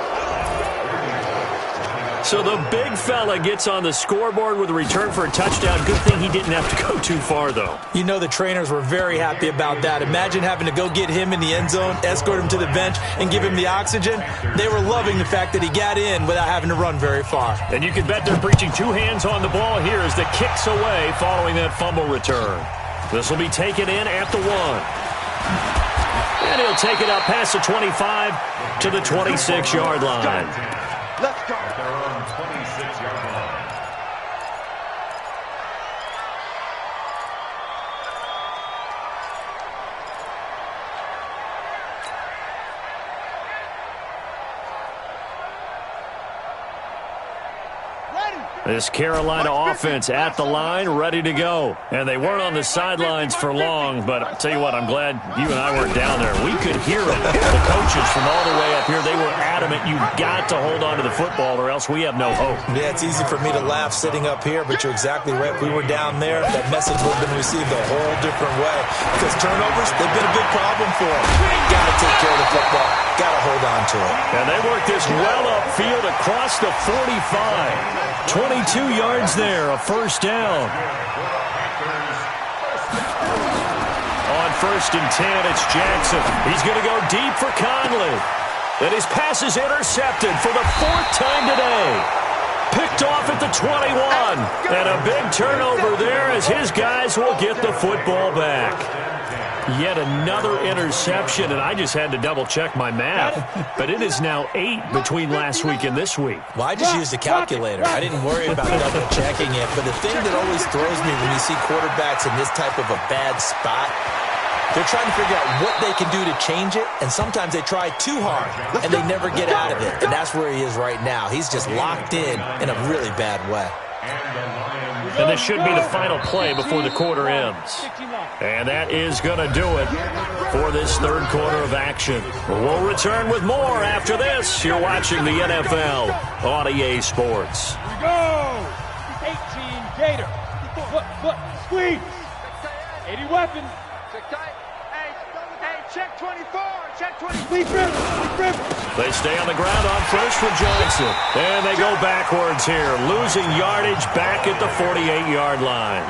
So the big fella gets on the scoreboard with a return for a touchdown. Good thing he didn't have to go too far, though. You know the trainers were very happy about that. Imagine having to go get him in the end zone, escort him to the bench, and give him the oxygen. They were loving the fact that he got in without having to run very far. And you can bet they're preaching 2 hands on the ball here as the kick's away following that fumble return. This will be taken in at the 1. And he'll take it out past the 25 to the 26-yard line. Let's go. At their own 26-yard line. This Carolina offense at the line, ready to go. And they weren't on the sidelines for long, but I'll tell you what, I'm glad you and I weren't down there. We could hear it. The coaches from all the way up here, they were adamant, you've got to hold on to the football or else we have no hope. Yeah, it's easy for me to laugh sitting up here, but you're exactly right. If we were down there, that message would have been received a whole different way. Because turnovers, they've been a big problem for them. Got to take care of the football. Got to hold on to it. And they work this well upfield across the 45. 22 yards there, a first down. On 1st and 10, it's Jackson. He's going to go deep for Conley. And his pass is intercepted for the 4th time today. Picked off at the 21. And a big turnover there as his guys will get the football back. Yet another interception, and I just had to double-check my math. But it is now 8 between last week and this week. Well, I just used a calculator. I didn't worry about double-checking it. But the thing that always throws me when you see quarterbacks in this type of a bad spot, they're trying to figure out what they can do to change it, and sometimes they try too hard, and they never get out of it. And that's where he is right now. He's just locked in a really bad way. And this should be the final play before the quarter ends. And that is going to do it for this third quarter of action. We'll return with more after this. You're watching the NFL on EA Sports. Here we go. 18 Gator. Foot, squeeze. 80 weapon. Check tight. Hey, check 24. Check 24. Leap rip. They stay on the ground on first for Johnson. And they go backwards here, losing yardage back at the 48-yard line.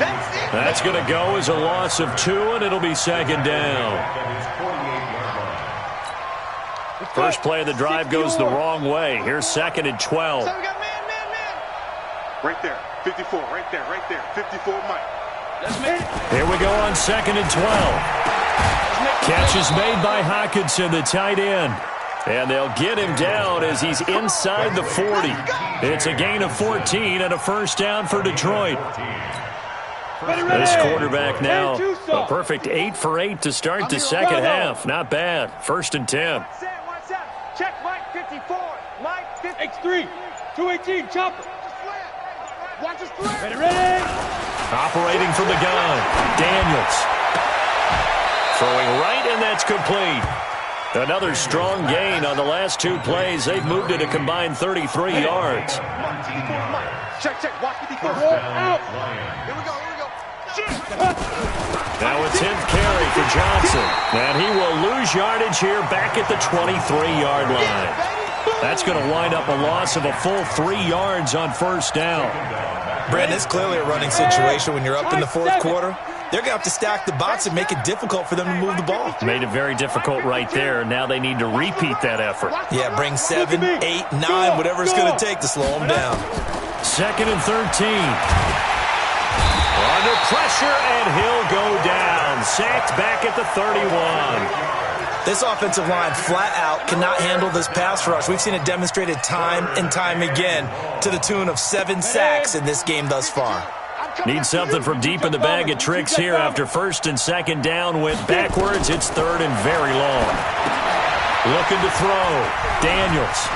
That's going to go as a loss of 2, and it'll be second down. First play of the drive goes the wrong way. Here's 2nd and 12. So we got man. Right there. 54. Right there. 54 Mike. Here we go on 2nd and 12. Catch is made by Hockenson, the tight end. And they'll get him down as he's inside the 40. It's a gain of 14 and a first down for Detroit. This quarterback now a perfect 8 for 8 to start the second half. Not bad. 1st and 10. Check Mike 54. Mike 50. X3. 218. Chopper. Watch his play. Ready. Operating from the gun. Daniels. Throwing right, and that's complete. Another strong gain on the last 2 plays. They've moved it a combined 33 yards. Check. Watch 54. Out. Here we go. Now a 10th carry for Johnson. And he will lose yardage here back at the 23-yard line. That's going to wind up a loss of a full 3 yards on first down. Brandon, it's clearly a running situation when you're up in the 4th quarter. They're going to have to stack the box and make it difficult for them to move the ball. Made it very difficult right there. Now they need to repeat that effort. Yeah, bring 7, 8, 9, whatever it's going to take to slow them down. 2nd and 13. Under pressure, and he'll go down. Sacked back at the 31. This offensive line flat out cannot handle this pass rush. We've seen it demonstrated time and time again to the tune of 7 sacks in this game thus far. Need something from deep in the bag of tricks here after 1st and 2nd down went backwards. It's 3rd and very long. Looking to throw. Daniels.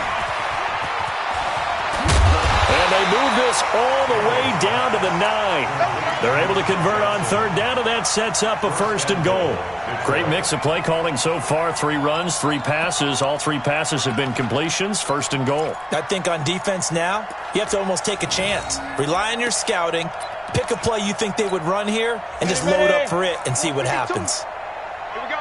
And they move this all the way down to the 9. They're able to convert on 3rd down, and that sets up a 1st and goal. Great mix of play calling so far. 3 runs, 3 passes. All 3 passes have been completions. 1st and goal. I think on defense now, you have to almost take a chance. Rely on your scouting. Pick a play you think they would run here and just load up for it and see what happens. Here we go.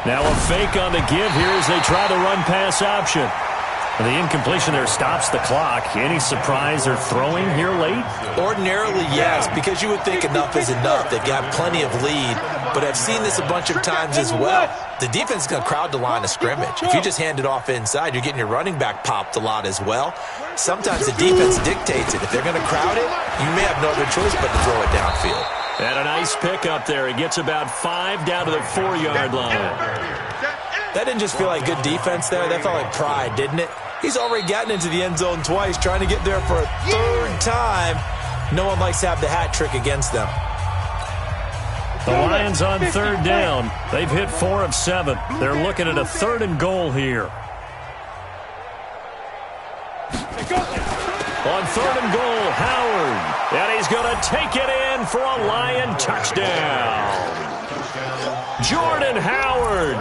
Now a fake on the give here as they try the run-pass option. The incompletion there stops the clock. Any surprise they're throwing here late? Ordinarily, yes, because you would think enough is enough. They've got plenty of lead, but I've seen this a bunch of times as well. The defense is going to crowd the line of scrimmage. If you just hand it off inside, you're getting your running back popped a lot as well. Sometimes the defense dictates it. If they're going to crowd it, you may have no other choice but to throw it downfield. And a nice pickup there. He gets about 5 down to the 4-yard line. That didn't just feel like good defense there. That felt like pride, didn't it? He's already gotten into the end zone twice, trying to get there for a third time. No one likes to have the hat trick against them. The Lions on 3rd down. They've hit 4 of 7. They're looking at a 3rd and goal here. On 3rd and goal, Howard. And he's going to take it in for a Lion touchdown. Jordan Howard,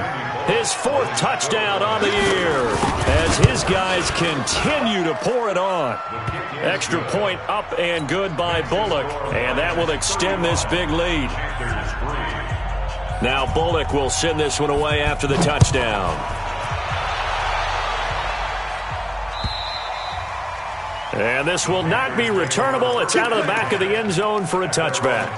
his 4th touchdown on the year as his guys continue to pour it on. Extra point up and good by Bullock, and that will extend this big lead. Now Bullock will send this one away after the touchdown. And this will not be returnable. It's out of the back of the end zone for a touchback.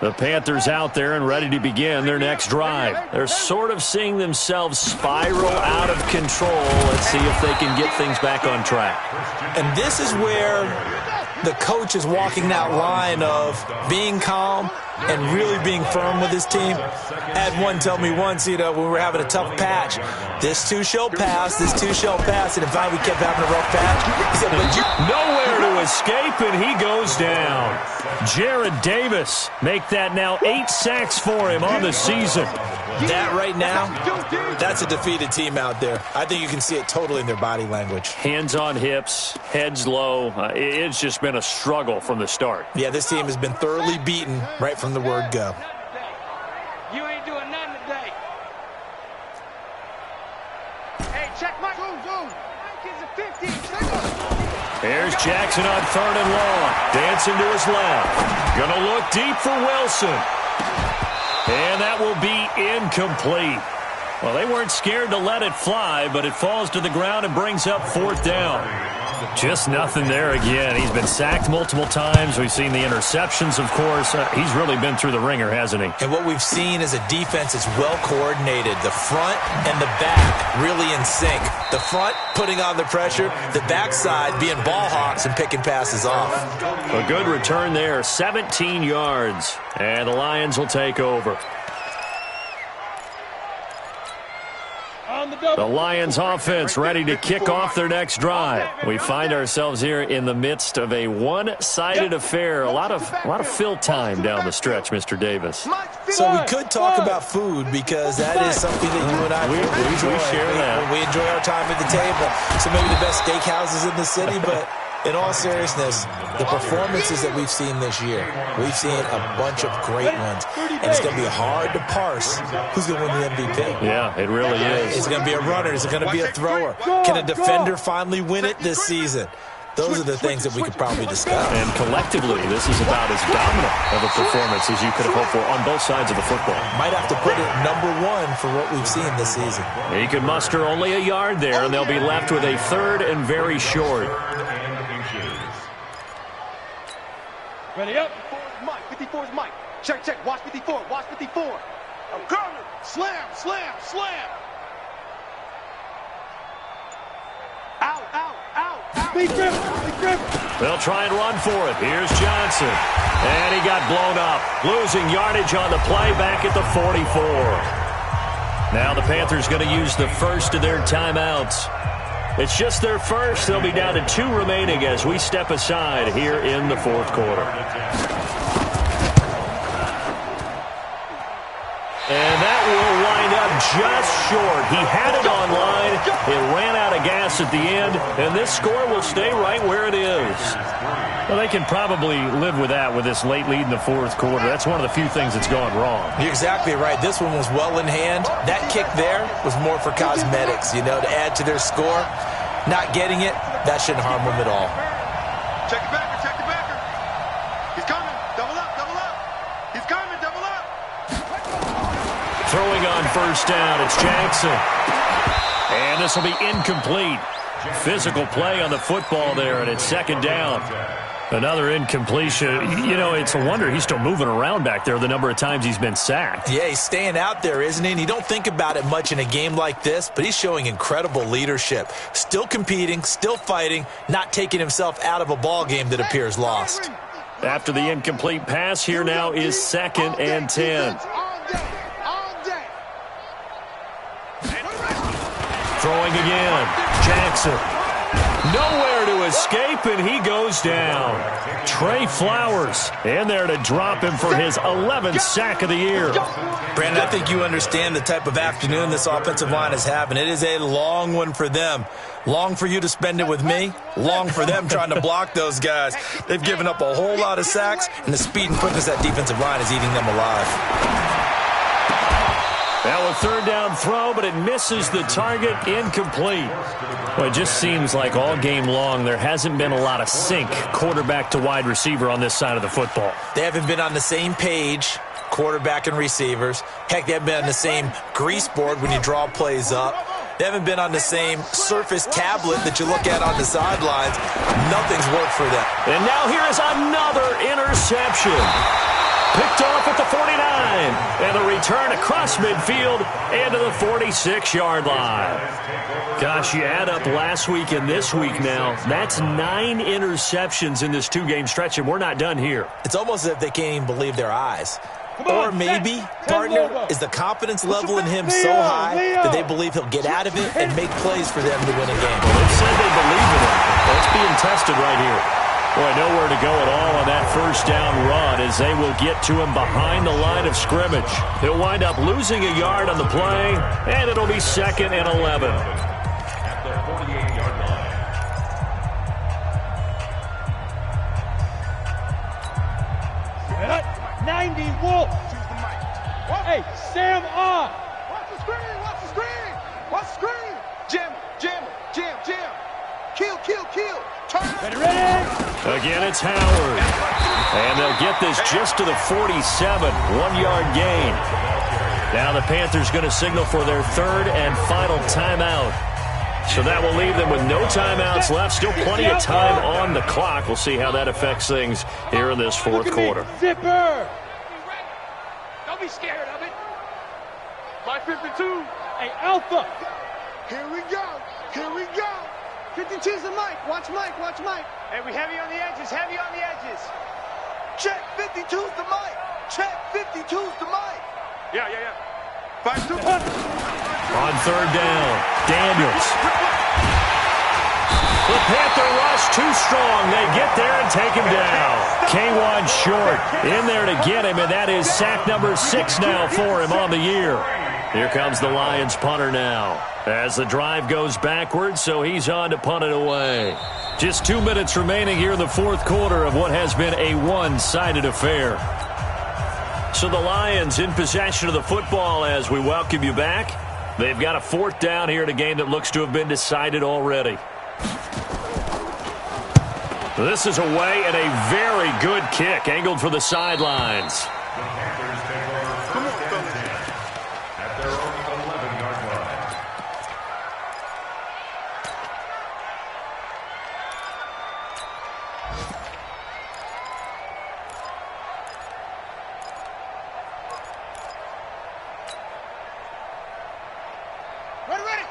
The Panthers out there and ready to begin their next drive. They're sort of seeing themselves spiral out of control. Let's see if they can get things back on track. And this is where the coach is walking that line of being calm and really being firm with his team. I had one tell me once, when we were having a tough patch, this too shall pass, this too shall pass, and in fact we kept having a rough patch. He said, but you nowhere to escape, and he goes down. Jared Davis make that now 8 sacks for him on the season. That right now, that's a defeated team out there. I think you can see it totally in their body language. Hands on hips, heads low. It's just been a struggle from the start. Yeah, this team has been thoroughly beaten right from the word go. You ain't doing nothing today. Hey, check my zoom. Kids are 15. Here's Jackson on 3rd and long. Dancing to his left. Gonna look deep for Wilson. And that will be incomplete. Well, they weren't scared to let it fly, but it falls to the ground and brings up 4th down. Just nothing there again. He's been sacked multiple times. We've seen the interceptions, of course. He's really been through the ringer, hasn't he? And what we've seen is a defense that's well coordinated. The front and the back really in sync. The front putting on the pressure, the backside being ball hawks and picking passes off. A good return there, 17 yards. And the Lions will take over. The Lions offense ready to kick off their next drive. We find ourselves here in the midst of a one-sided affair. A lot of fill time down the stretch, Mr. Davis. So we could talk about food because that is something that you and I enjoy. We share that. We enjoy our time at the table. So maybe the best steakhouses in the city, but in all seriousness, the performances that we've seen this year, we've seen a bunch of great ones. And it's going to be hard to parse who's going to win the MVP. Yeah, it really is. Is it going to be a runner? Is it going to be a thrower? Can a defender finally win it this season? Those are the things that we could probably discuss. And collectively, this is about as dominant of a performance as you could have hoped for on both sides of the football. Might have to put it #1 for what we've seen this season. He could muster only a yard there, and they'll be left with a 3rd and very short. Ready up. 54 is Mike. Check. Watch 54. I'm coming. Slam. Out. Big grip. They'll try and run for it. Here's Johnson. And he got blown up. Losing yardage on the play back at the 44. Now the Panthers going to use the first of their timeouts. It's just their first. They'll be down to 2 remaining as we step aside here in the 4th quarter. And that will wind up just short. He had it on line. It ran out of gas at the end, and this score will stay right where it is. Well, they can probably live with that with this late lead in the 4th quarter. That's one of the few things that's gone wrong. You're exactly right. This one was well in hand. That kick there was more for cosmetics, to add to their score. Not getting it, that shouldn't harm them at all. Check the backer. He's coming. Double up. He's coming. Double up. Throwing on 1st down, it's Jackson. And this will be incomplete. Physical play on the football there, and it's 2nd down. Another incompletion. You know, it's a wonder he's still moving around back there the number of times he's been sacked. Yeah, he's staying out there, isn't he? And you don't think about it much in a game like this, but he's showing incredible leadership. Still competing, still fighting, not taking himself out of a ball game that appears lost. After the incomplete pass, here now is 2nd and 10. Throwing again. Jackson. Nowhere to escape, and he goes down. Trey Flowers in there to drop him for his 11th sack of the year. Brandon, I think you understand the type of afternoon this offensive line is having. It is a long one for them. Long for you to spend it with me. Long for them trying to block those guys. They've given up a whole lot of sacks, and the speed and quickness of that defensive line is eating them alive. Now a 3rd down throw, but it misses the target, incomplete. Well, it just seems like all game long there hasn't been a lot of sync quarterback to wide receiver on this side of the football. They haven't been on the same page, quarterback and receivers. Heck, they haven't been on the same grease board when you draw plays up. They haven't been on the same Surface tablet that you look at on the sidelines. Nothing's worked for them. And now here is another interception. Picked off at the 49. And the return across midfield and to the 46-yard line. Gosh, you add up last week and this week now. That's 9 interceptions in this 2-game stretch, and we're not done here. It's almost as if they can't even believe their eyes. Or maybe, partner, is the confidence level in him so high that they believe he'll get out of it and make plays for them to win a game. Well, they said they believe in him. That's being tested right here. Boy, nowhere to go at all on that 1st down run as they will get to him behind the line of scrimmage. He'll wind up losing a yard on the play, and it'll be 2nd and 11. At the 48-yard line. Set. 90 Wolf. Hey, Sam on. Watch the screen. Watch the screen. Watch the screen. Jam, jam, jam, jam. Kill, kill, kill. Turn. Ready? Again, it's Howard. And they'll get this just to the 47. 1-yard gain. Now the Panthers going to signal for their 3rd and final timeout. So that will leave them with no timeouts left. Still plenty of time on the clock. We'll see how that affects things here in this 4th quarter. Zipper. Don't be scared of it. My 52. Hey, Alpha. Here we go. Here we go. 52's the mic. Watch Mike. Watch Mike. Hey, we heavy on the edges. Heavy on the edges. Check 52's the mic. Check 52's the mic. Yeah. 52. On 3rd down, Daniels. The Panther rush too strong. They get there and take him down. K1 short in there to get him, and that is sack number 6 now for him on the year. Here comes the Lions punter now as the drive goes backwards, so he's on to punt it away. Just 2 minutes remaining here in the 4th quarter of what has been a one-sided affair. So the Lions in possession of the football as we welcome you back. They've got a 4th down here in a game that looks to have been decided already. This is away and a very good kick angled for the sidelines. The Panthers take over 1st and 10 at their own 11-yard line.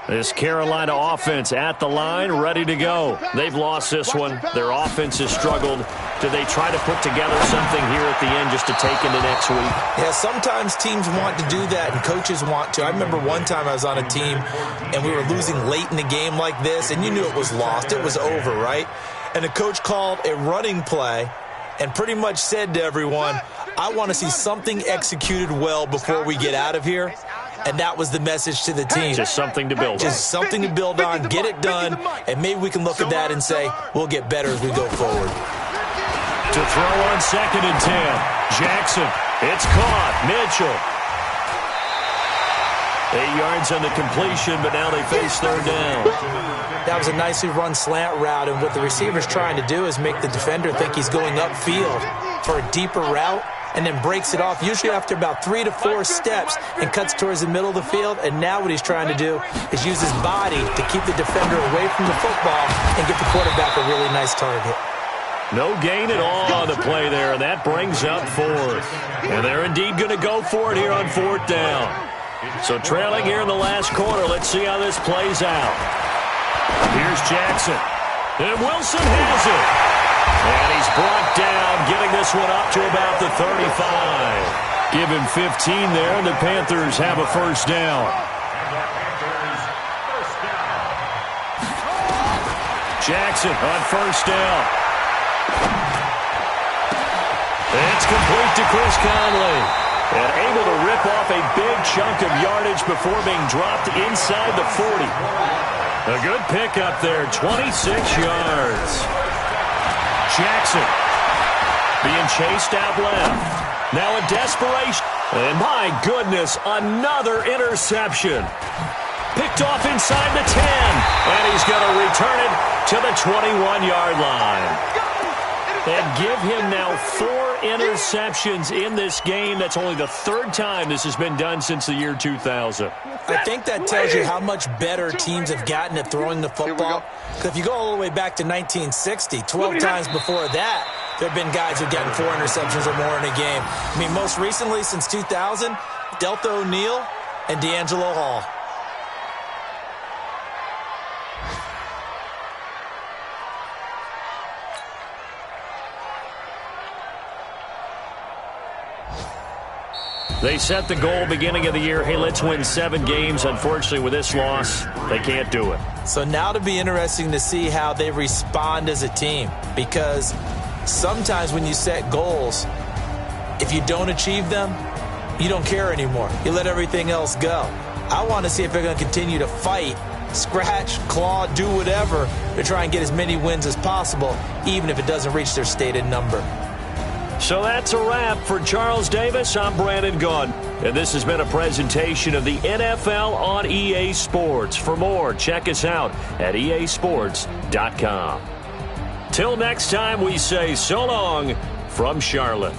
This Carolina offense at the line, ready to go. They've lost this one. Their offense has struggled. Do they try to put together something here at the end just to take into next week? Yeah, sometimes teams want to do that and coaches want to. I remember one time I was on a team and we were losing late in the game like this, and you knew it was lost. It was over, right? And the coach called a running play and pretty much said to everyone, I want to see something executed well before we get out of here. And that was the message to the team. Just something to build on. Just something to build on, get it done, and maybe we can look at that and say, we'll get better as we go forward. To throw on 2nd and 10. Jackson. It's caught. Mitchell. 8 yards on the completion, but now they face 3rd down. That was a nicely run slant route, and what the receiver's trying to do is make the defender think he's going upfield for a deeper route, and then breaks it off, usually after about 3 to 4 steps, and cuts towards the middle of the field. And now what he's trying to do is use his body to keep the defender away from the football and get the quarterback a really nice target. No gain at all on the play there, and that brings up fourth. And they're indeed going to go for it here on fourth down. So trailing here in the last quarter. Let's see how this plays out. Here's Jackson. And Wilson has it. And he's brought down, getting this one up to about the 35. Give him 15 there, and the Panthers have a first down. Jackson on first down. It's complete to Chris Conley. And able to rip off a big chunk of yardage before being dropped inside the 40. A good pickup there, 26 yards. Jackson being chased out left. Now in desperation. And my goodness, another interception. Picked off inside the 10. And he's going to return it to the 21-yard line. And give him now 4 interceptions in this game. That's only the third time this has been done since the year 2000. I think that tells you how much better teams have gotten at throwing the football. Because if you go all the way back to 1960, 12 times before that, there have been guys who've gotten 4 interceptions or more in a game. I mean, most recently, since 2000, Delta O'Neal and D'Angelo Hall. They set the goal beginning of the year. Hey, let's win 7 games. Unfortunately, with this loss, they can't do it. So now to be interesting to see how they respond as a team. Because sometimes when you set goals, if you don't achieve them, you don't care anymore. You let everything else go. I want to see if they're going to continue to fight, scratch, claw, do whatever to try and get as many wins as possible, even if it doesn't reach their stated number. So that's a wrap for Charles Davis. I'm Brandon Gunn. And this has been a presentation of the NFL on EA Sports. For more, check us out at easports.com. Till next time, we say so long from Charlotte.